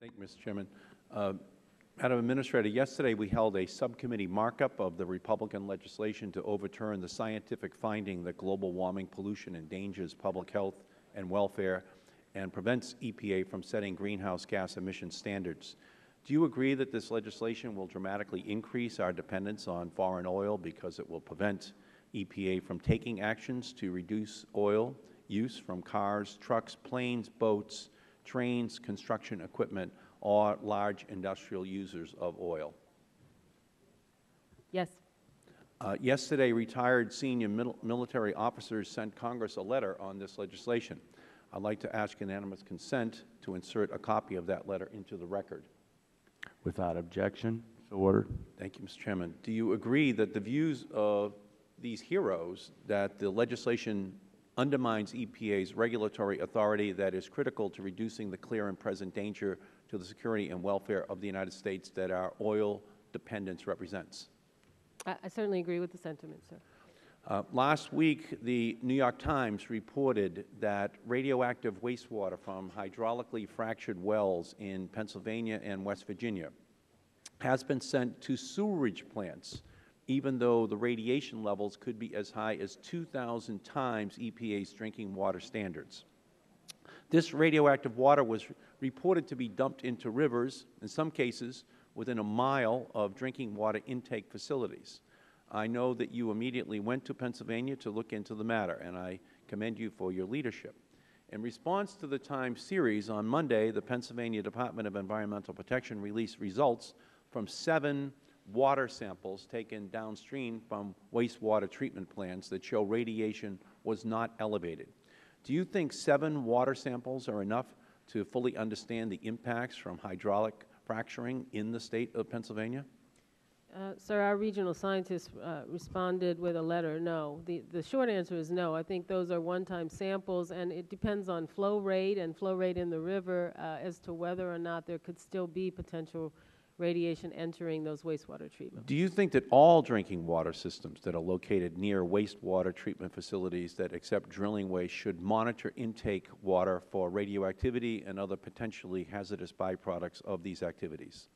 Thank you, Mr. Chairman. Madam Administrator, yesterday we held a subcommittee markup of the Republican legislation to overturn the scientific finding that global warming pollution endangers public health and welfare and prevents EPA from setting greenhouse gas emission standards. Do you agree that this legislation will dramatically increase our dependence on foreign oil because it will prevent EPA from taking actions to reduce oil use from cars, trucks, planes, boats, trains, construction equipment, or large industrial users of oil? Yes. Yesterday, retired senior military officers sent Congress a letter on this legislation. I'd like to ask unanimous consent to insert a copy of that letter into the record. Without objection, so ordered. Thank you, Mr. Chairman. Do you agree that the views of these heroes that the legislation undermines EPA's regulatory authority that is critical to reducing the clear and present danger to the security and welfare of the United States that our oil dependence represents? I certainly agree with the sentiment, sir. Last week, the New York Times reported that radioactive wastewater from hydraulically fractured wells in Pennsylvania and West Virginia has been sent to sewerage plants, even though the radiation levels could be as high as 2,000 times EPA's drinking water standards. This radioactive water was reported to be dumped into rivers, in some cases within a mile of drinking water intake facilities. I know that you immediately went to Pennsylvania to look into the matter, and I commend you for your leadership. In response to the Times series, on Monday, the Pennsylvania Department of Environmental Protection released results from 7 water samples taken downstream from wastewater treatment plants that show radiation was not elevated. Do you think 7 water samples are enough to fully understand the impacts from hydraulic fracturing in the state of Pennsylvania? Sir, our regional scientists responded with a letter, no. The short answer is no. I think those are one-time samples, and it depends on flow rate and flow rate in the river as to whether or not there could still be potential radiation entering those wastewater treatment. Do you think that all drinking water systems that are located near wastewater treatment facilities that accept drilling waste should monitor intake water for radioactivity and other potentially hazardous byproducts of these activities?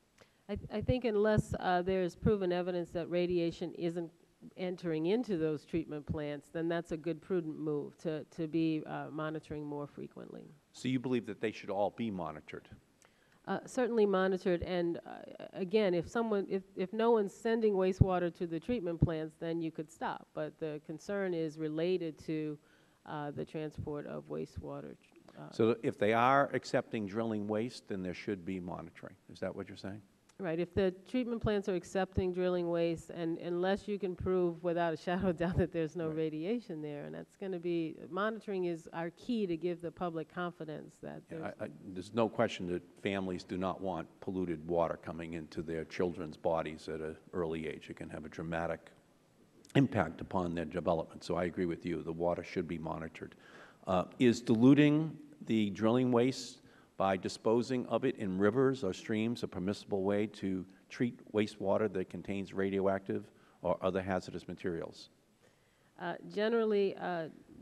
I think unless there is proven evidence that radiation isn't entering into those treatment plants, then that's a good prudent move to be monitoring more frequently. So you believe that they should all be monitored? Certainly monitored, and again, if no one's sending wastewater to the treatment plants, then you could stop. But the concern is related to the transport of wastewater. So if they are accepting drilling waste, then there should be monitoring. Is that what you're saying? Right. If the treatment plants are accepting drilling waste, and unless you can prove without a shadow of doubt that there's no radiation there, and that's going to be, monitoring is our key to give the public confidence that there's no question that families do not want polluted water coming into their children's bodies at an early age. It can have a dramatic impact upon their development. So I agree with you. The water should be monitored. Is diluting the drilling waste by disposing of it in rivers or streams a permissible way to treat wastewater that contains radioactive or other hazardous materials? Generally,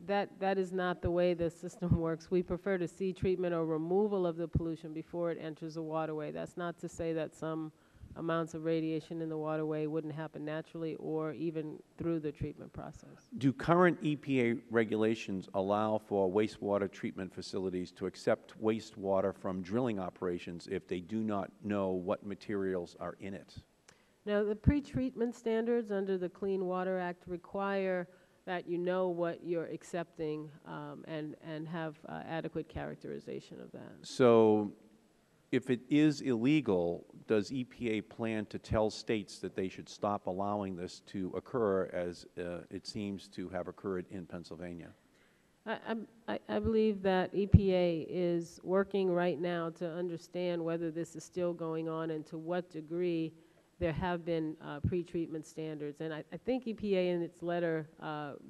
that is not the way the system works. We prefer to see treatment or removal of the pollution before it enters a waterway. That's not to say that some amounts of radiation in the waterway wouldn't happen naturally or even through the treatment process. Do current EPA regulations allow for wastewater treatment facilities to accept wastewater from drilling operations if they do not know what materials are in it? Now, the pre-treatment standards under the Clean Water Act require that you know what you're accepting and have adequate characterization of that. So if it is illegal, does EPA plan to tell states that they should stop allowing this to occur as it seems to have occurred in Pennsylvania? I believe that EPA is working right now to understand whether this is still going on and to what degree there have been pre-treatment standards. And I think EPA in its letter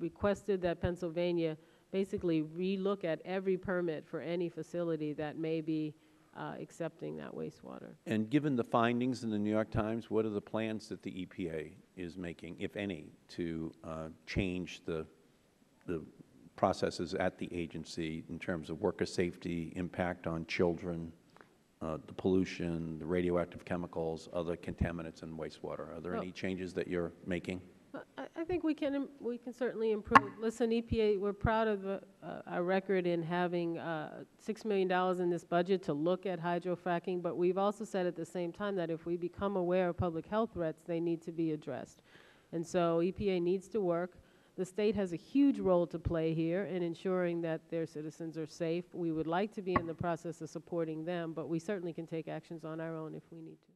requested that Pennsylvania basically relook at every permit for any facility that may be accepting that wastewater. And given the findings in the New York Times, what are the plans that the EPA is making, if any, to change the processes at the agency in terms of worker safety, impact on children, the pollution, the radioactive chemicals, other contaminants in wastewater? Are there Well- any changes that you're making? I think we can certainly improve. Listen, EPA, we're proud of our record in having $6 million in this budget to look at hydrofracking, but we've also said at the same time that if we become aware of public health threats, they need to be addressed. And so EPA needs to work. The state has a huge role to play here in ensuring that their citizens are safe. We would like to be in the process of supporting them, but we certainly can take actions on our own if we need to.